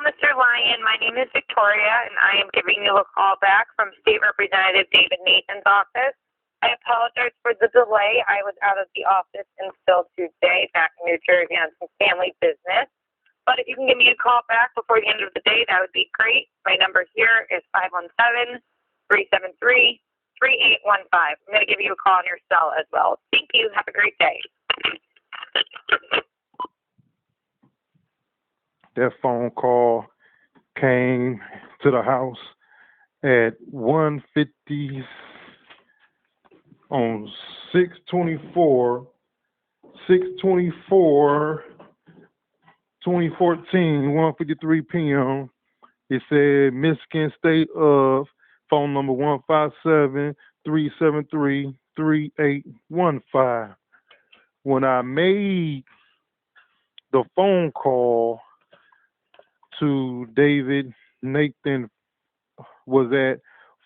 Mr. Lyon. My name is Victoria, and I am giving you a call back from State Representative David Nathan's office. I apologize for the delay. I was out of the office until Tuesday back in New Jersey on some family business. But if you can give me a call back before the end of the day, that would be great. My number here is 517-373-3815. I'm going to give you a call on your cell as well. Thank you. Have a great day. That phone call came to the house at 1:50 on 6/24/2014, 1:53 p.m. It said Michigan State of phone number 157-373-3815. When I made the phone call to David Nathan was at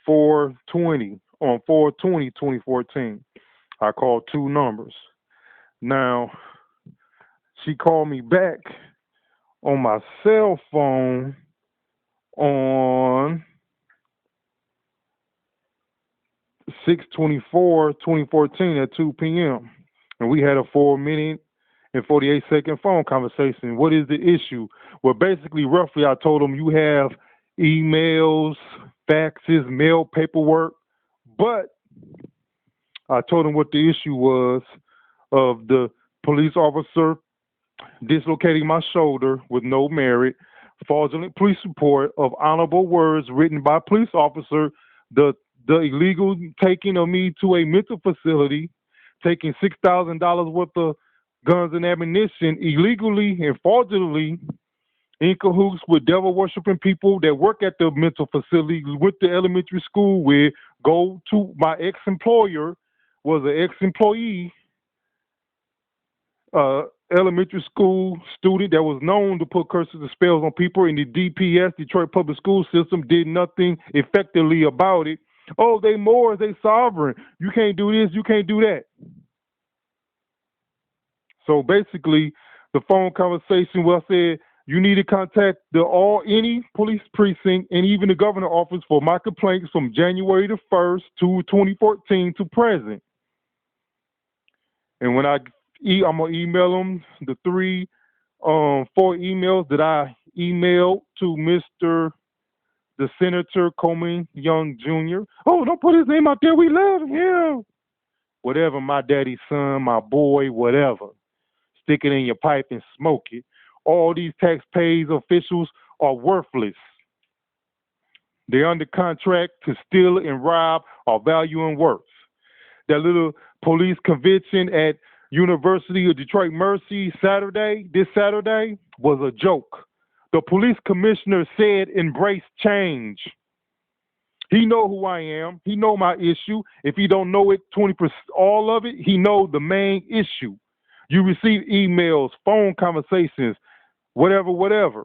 4:20 on 4/20/2014. I called two numbers. Now, she called me back on my cell phone on 6/24/2014 at 2 p.m. And we had a 4-minute and 48-second phone conversation. What is the issue? Well, basically, roughly, I told him you have emails, faxes, mail paperwork, but I told him what the issue was of the police officer dislocating my shoulder with no merit, fraudulent police report of honorable words written by police officer, the illegal taking of me to a mental facility, taking $6,000 worth of guns and ammunition illegally and fraudulently in cahoots with devil-worshiping people that work at the mental facility with the elementary school with, go to my ex-employer, was an ex-employee, elementary school student that was known to put curses and spells on people, and the DPS, Detroit Public School System, did nothing effectively about it. Oh, they Moors, they sovereign. You can't do this, you can't do that. So basically, the phone conversation where I said, you need to contact any police precinct and even the governor's office for my complaints from January the 1st to 2014 to present. And when I'm going to email them the 4 emails that I emailed to the Senator Coleman Young Jr. Oh, don't put his name out there. We love him. Whatever, my daddy's son, my boy, whatever. Stick it in your pipe and smoke it. All these taxpayers officials are worthless. They're under contract to steal and rob our value and worth. That little police convention at University of Detroit Mercy this Saturday, was a joke. The police commissioner said embrace change. He know who I am. He know my issue. If he don't know it, 20%, all of it, he know the main issue. You receive emails, phone conversations, whatever.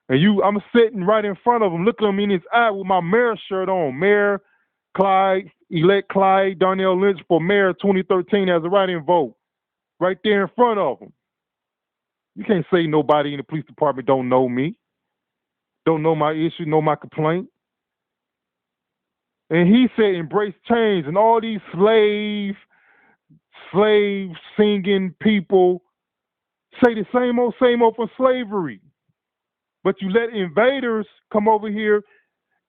And I'm sitting right in front of him, looking him in his eye with my mayor shirt on. Mayor elect Clyde Darnell Lynch for mayor 2013 as a write-in vote. Right there in front of him. You can't say nobody in the police department don't know me, don't know my issue, know my complaint. And he said embrace change, and all these slave singing people say the same old for slavery. But you let invaders come over here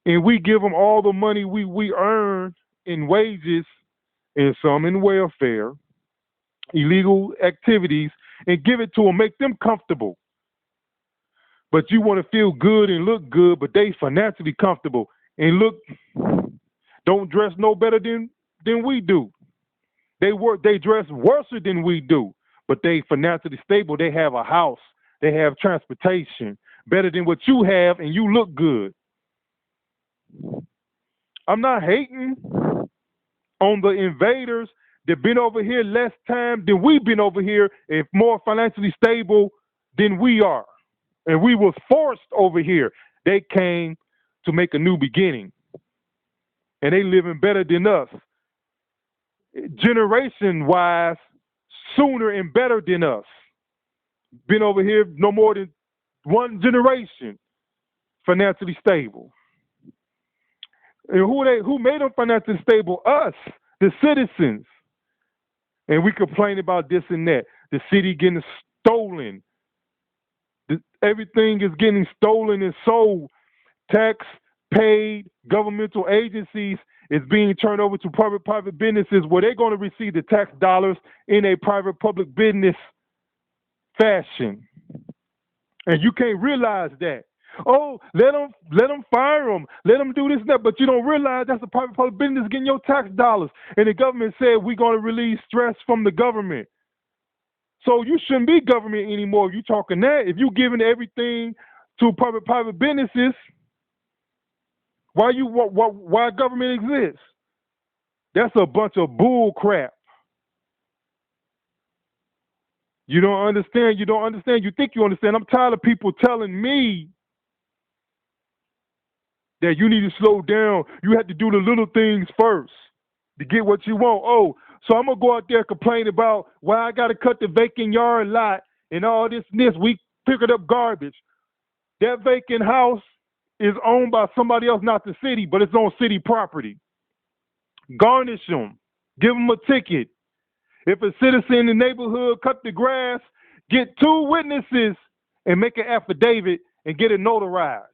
and we give them all the money we earn in wages and some in welfare, illegal activities, and give it to them, make them comfortable. But you want to feel good and look good, but they financially comfortable and don't dress no better than we do. They dress worse than we do, but they financially stable. They have a house, they have transportation, better than what you have, and you look good. I'm not hating on the invaders that been over here less time than we've been over here and more financially stable than we are. And we was forced over here. They came to make a new beginning. And they living better than us. Generation-wise, sooner and better than us. Been over here no more than one generation. financially stable. And who made them financially stable? Us, the citizens. And we complain about this and that. The city getting stolen. Everything is getting stolen and sold. Tax paid governmental agencies is being turned over to private businesses where they're going to receive the tax dollars in a private public business fashion. And you can't realize that. Oh, let them fire them. Let them do this and that. But you don't realize that's a private public business getting your tax dollars. And the government said we're going to release stress from the government. So you shouldn't be government anymore. You talking that. If you giving everything to private businesses, why government exists? That's a bunch of bull crap. You don't understand. You think you understand. I'm tired of people telling me that you need to slow down. You have to do the little things first to get what you want. Oh, so I'm going to go out there and complain about why I got to cut the vacant yard lot and all this and this. We picking up garbage. That vacant house is owned by somebody else, not the city, but it's on city property. Garnish them. Give them a ticket. If a citizen in the neighborhood cut the grass, get 2 witnesses and make an affidavit and get it notarized.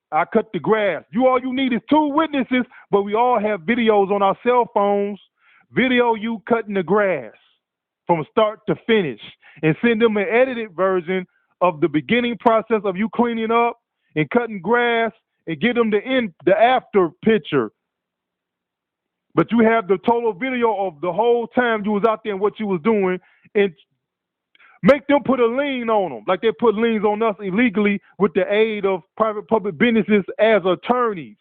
I cut the grass. All you need is 2 witnesses, but we all have videos on our cell phones. Video you cutting the grass from start to finish and send them an edited version of the beginning process of you cleaning up and cutting grass and get them the after picture. But you have the total video of the whole time you was out there and what you was doing, and make them put a lien on them, like they put liens on us illegally with the aid of private public businesses as attorneys.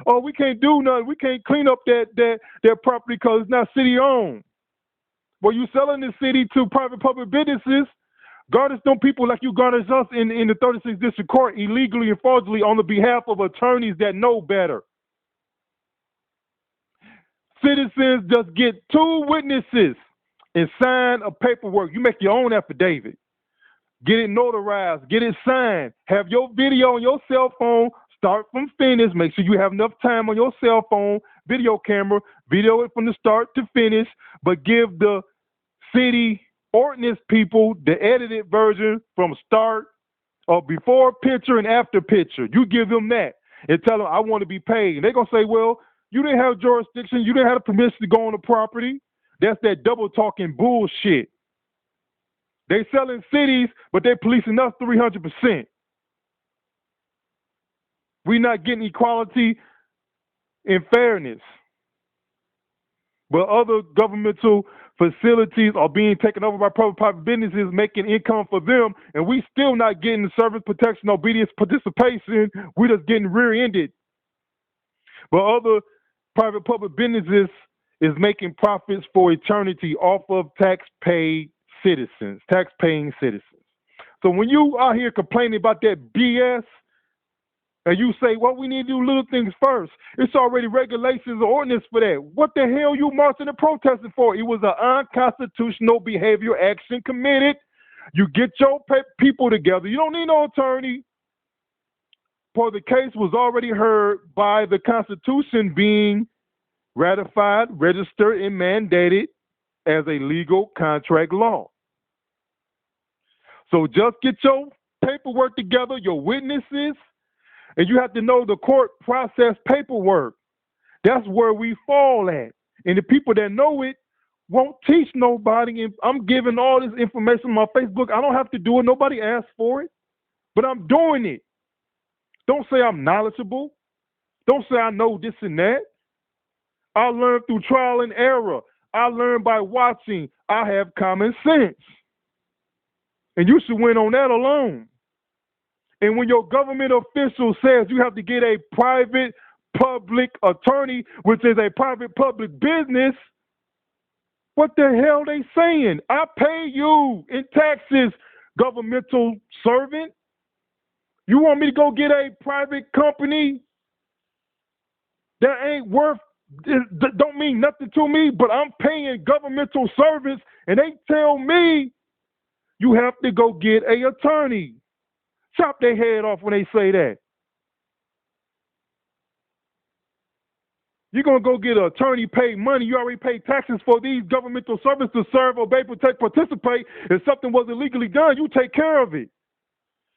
Oh, we can't do nothing. We can't clean up that property because it's not city owned. Well, you selling the city to private public businesses. Garnish them people like you garnish us in the 36th District Court illegally and fraudulently on the behalf of attorneys that know better. Citizens just get 2 witnesses and sign a paperwork. You make your own affidavit. Get it notarized. Get it signed. Have your video on your cell phone. Start from finish. Make sure you have enough time on your cell phone, video camera, video it from the start to finish, but give the city ordinance people the edited version from start or before picture and after picture. You give them that and tell them, I want to be paid. And they're going to say, well, you didn't have jurisdiction. You didn't have the permission to go on the property. That's that double talking bullshit. They selling cities, but they policing us 300%. We're not getting equality and fairness. But other governmental facilities are being taken over by private businesses, making income for them, and we still not getting the service protection, obedience, participation. We're just getting rear-ended. But other private public businesses is making profits for eternity off of tax-paying citizens. So when you out here complaining about that BS, and you say, well, we need to do little things first. It's already regulations or ordinance for that. What the hell you marching and protesting for? It was an unconstitutional behavior action committed. You get your people together. You don't need no attorney. For the case was already heard by the Constitution being ratified, registered, and mandated as a legal contract law. So just get your paperwork together, your witnesses, and you have to know the court process paperwork. That's where we fall at. And the people that know it won't teach nobody. And I'm giving all this information on my Facebook. I don't have to do it. Nobody asked for it. But I'm doing it. Don't say I'm knowledgeable. Don't say I know this and that. I learned through trial and error. I learned by watching. I have common sense. And you should win on that alone. And when your government official says you have to get a private public attorney, which is a private public business, what the hell they saying? I pay you in taxes, governmental servant. You want me to go get a private company that ain't worth, don't mean nothing to me, but I'm paying governmental servants and they tell me you have to go get an attorney. Chop their head off when they say that. You're going to go get an attorney, pay money. You already paid taxes for these governmental services to serve, obey, protect, participate. If something was illegally done, you take care of it.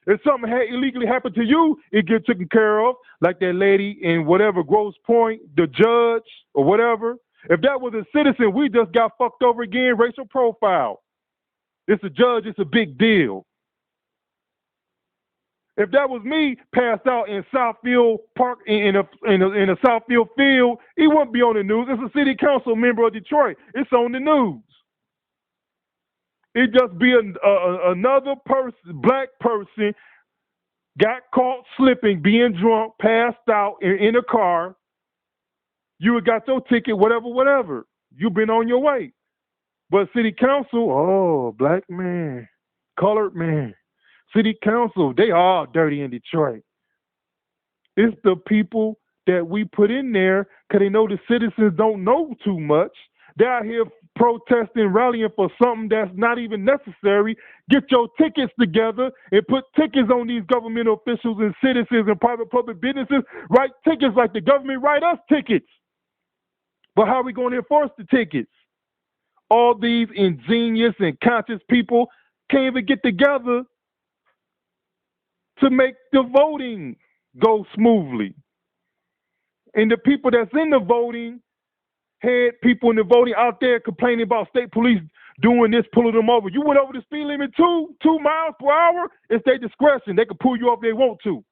If something had illegally happened to you, it gets taken care of, like that lady in whatever Grosse Pointe, the judge or whatever. If that was a citizen, we just got fucked over again, racial profile. It's a judge, it's a big deal. If that was me passed out in Southfield Park in a Southfield field, it wouldn't be on the news. It's a city council member of Detroit. It's on the news. It just be another person, black person, got caught slipping, being drunk, passed out in a car. You would got your ticket, whatever. You've been on your way. But city council, oh, black man, colored man. City council, they all dirty in Detroit. It's the people that we put in there because they know the citizens don't know too much. They're out here protesting, rallying for something that's not even necessary. Get your tickets together and put tickets on these government officials and citizens and private public businesses. Write tickets like the government write us tickets. But how are we going to enforce the tickets? All these ingenious and conscious people can't even get together to make the voting go smoothly. And the people that's in the voting had people in the voting out there complaining about state police doing this, pulling them over. You went over the speed limit 2 miles per hour. It's their discretion. They can pull you over if they want to.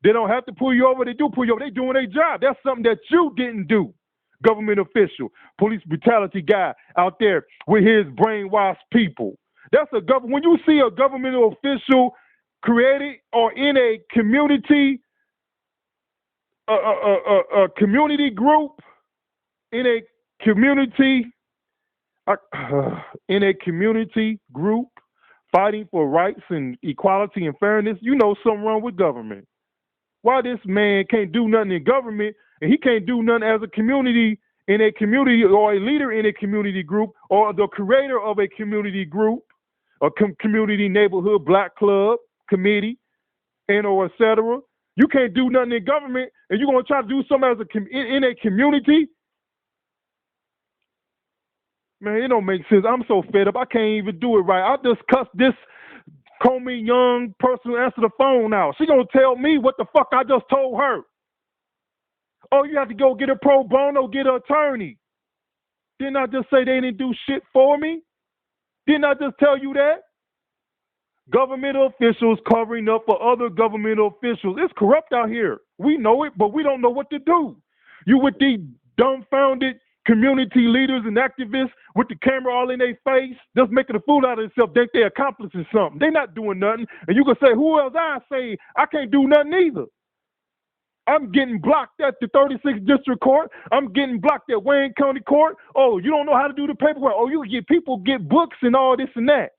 They don't have to pull you over. They do pull you over. They doing their job. That's something that you didn't do. Government official, police brutality guy out there with his brainwashed people. That's a government. When you see a governmental official created or in a community, a community group, in a community group fighting for rights and equality and fairness, you know something wrong with government. Why this man can't do nothing in government and he can't do nothing as a community in a community or a leader in a community group or the creator of a community group, a community neighborhood black club committee, and or et cetera. You can't do nothing in government and you're going to try to do something as in a community. Man, it don't make sense. I'm so fed up. I can't even do it right. I just cussed this Comey Young person who answered the phone now. She gonna tell me what the fuck I just told her. Oh, you have to go get a pro bono, get an attorney. Didn't I just say they didn't do shit for me? Didn't I just tell you that? Governmental officials covering up for other governmental officials. It's corrupt out here. We know it, but we don't know what to do. You with these dumbfounded community leaders and activists with the camera all in their face, just making a fool out of themselves, think they're accomplishing something. They're not doing nothing. And you can say, who else I say? I can't do nothing either. I'm getting blocked at the 36th District Court. I'm getting blocked at Wayne County Court. Oh, you don't know how to do the paperwork. Oh, you get people get books and all this and that.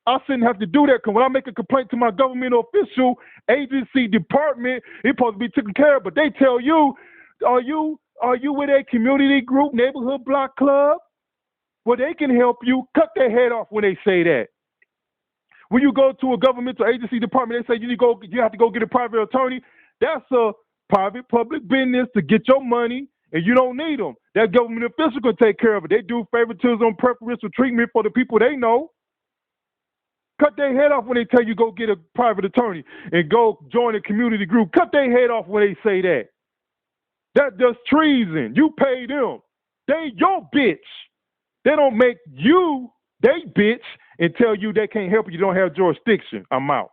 I shouldn't have to do that because when I make a complaint to my governmental official, agency, department, it's supposed to be taken care of. But they tell you, are you with a community group, neighborhood block club? Well, they can help you. Cut their head off when they say that. When you go to a governmental agency department, they say you have to go get a private attorney. That's a private public business to get your money, and you don't need them. That government official can take care of it. They do favoritism, preferential treatment for the people they know. Cut their head off when they tell you go get a private attorney and go join a community group. Cut their head off when they say that. That's just treason. You pay them. They your bitch. They don't make you they bitch and tell you they can't help you. You don't have jurisdiction. I'm out.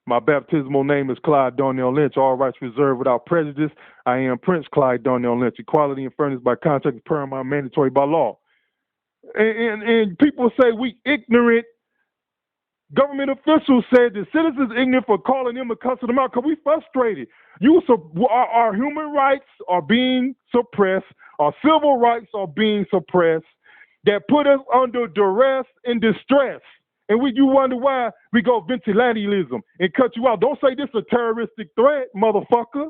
My baptismal name is Clyde Darnell Lynch. All rights reserved without prejudice. I am Prince Clyde Darnell Lynch. Equality and fairness by contract is paramount, mandatory by law. And people say we ignorant. Government officials said the citizens ignorant for calling them and cussing them out because we frustrated. Our human rights are being suppressed. Our civil rights are being suppressed. That put us under duress and distress. And you wonder why we go vigilantism and cut you out. Don't say this is a terroristic threat, motherfucker.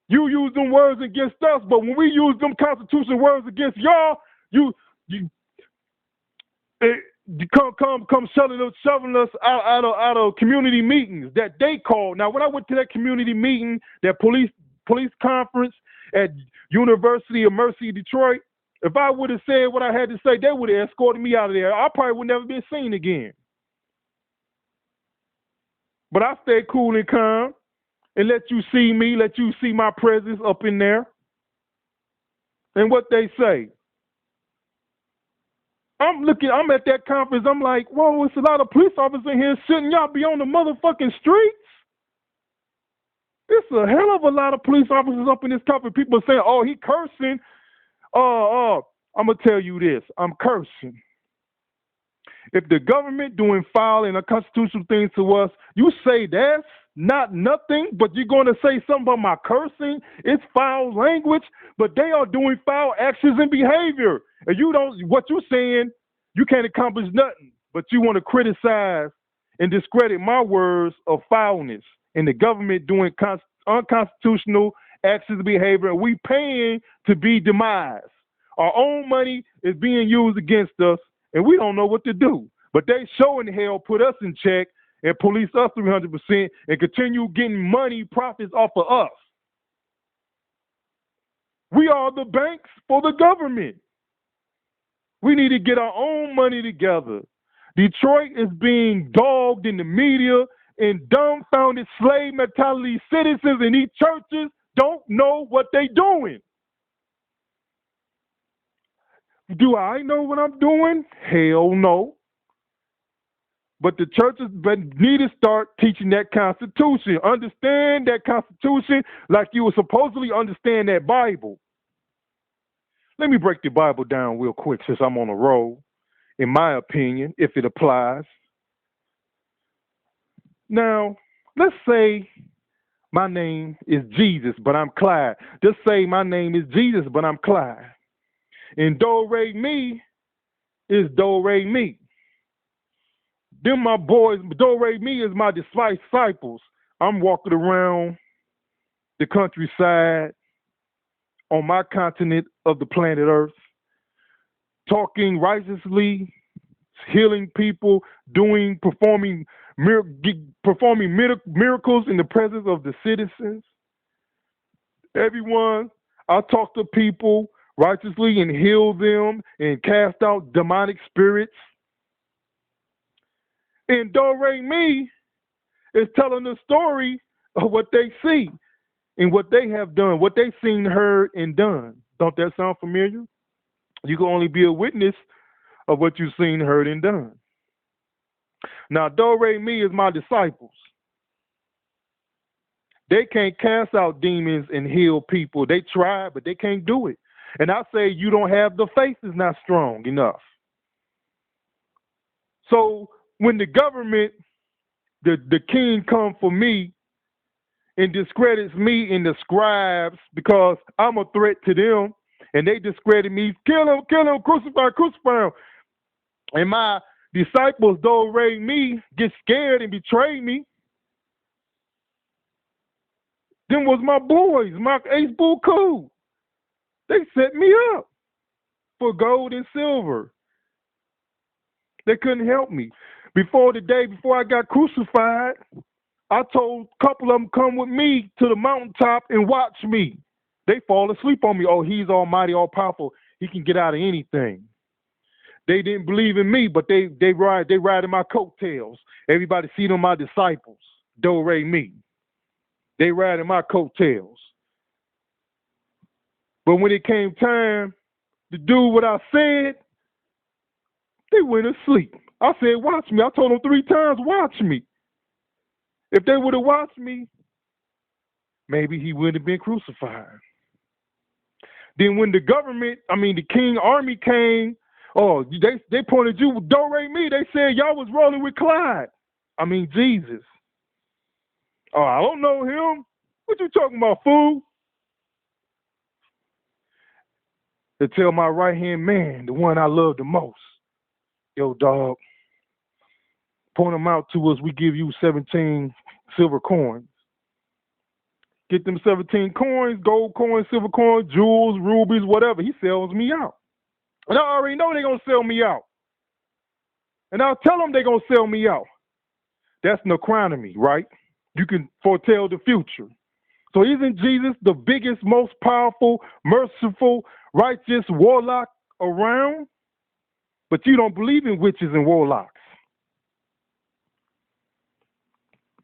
You use them words against us, but when we use them Constitution words against y'all, come shoving us out of community meetings that they called. Now, when I went to that community meeting, that police conference at University of Mercy, Detroit, if I would have said what I had to say, they would have escorted me out of there. I probably would never been seen again. But I stayed cool and calm and let you see me, let you see my presence up in there. And what they say. I'm at that conference, I'm like, whoa, it's a lot of police officers in here. Shouldn't y'all be on the motherfucking streets? It's a hell of a lot of police officers up in this conference. People saying, oh, he cursing. I'm going to tell you this. I'm cursing. If the government doing foul and unconstitutional things to us, you say that's not nothing, but you're going to say something about my cursing. It's foul language, but they are doing foul actions and behavior. And what you're saying, you can't accomplish nothing, but you want to criticize and discredit my words of foulness and the government doing unconstitutional actions and behavior, and we paying to be demised. Our own money is being used against us, and we don't know what to do. But they sure in hell put us in check and police us 300% and continue getting money, profits off of us. We are the banks for the government. We need to get our own money together. Detroit is being dogged in the media and dumbfounded slave mentality citizens in these churches don't know what they're doing. Do I know what I'm doing? Hell no. But the churches need to start teaching that Constitution. Understand that Constitution like you would supposedly understand that Bible. Let me break the Bible down real quick since I'm on a roll, in my opinion, if it applies. Now, let's say my name is Jesus, but I'm Clyde. Just say my name is Jesus, but I'm Clyde. And Do Re Mi is Do Re Mi. Them my boys, Do Re Mi is my disciples. I'm walking around the countryside on my continent of the planet Earth, talking righteously, healing people, performing miracles in the presence of the citizens. Everyone, I talk to people righteously and heal them and cast out demonic spirits. And Do Re Mi is telling the story of what they see and what they have done, what they've seen, heard, and done. Don't that sound familiar? You can only be a witness of what you've seen, heard, and done. Now, Do Re Mi is my disciples. They can't cast out demons and heal people. They try, but they can't do it. And I say you don't have the faith is not strong enough. So when the government, the king come for me and discredits me and the scribes because I'm a threat to them, and they discredit me, kill him, crucify him. And my disciples, Do Re Mi, get scared and betray me. Them was my boys, my Ace Bull Cool. They set me up for gold and silver. They couldn't help me. Before I got crucified, I told a couple of them come with me to the mountaintop and watch me. They fall asleep on me. Oh, he's almighty, all powerful. He can get out of anything. They didn't believe in me, but they ride in my coattails. Everybody see them my disciples, Do Re Mi. They ride in my coattails. But when it came time to do what I said, they went asleep. I said, watch me. I told them 3 times, watch me. If they would have watched me, maybe he wouldn't have been crucified. Then when the king army came, oh, they pointed you, Do Re Mi. They said y'all was rolling with Jesus. Oh, I don't know him. What you talking about, fool? To tell my right-hand man, the one I love the most, yo, dog, point him out to us, we give you 17 silver coins. Get them 17 coins, gold coins, silver coins, jewels, rubies, whatever. He sells me out. And I already know they're going to sell me out. And I'll tell them they're going to sell me out. That's necronomy, right? You can foretell the future. So isn't Jesus the biggest, most powerful, merciful, righteous warlock around? But you don't believe in witches and warlocks.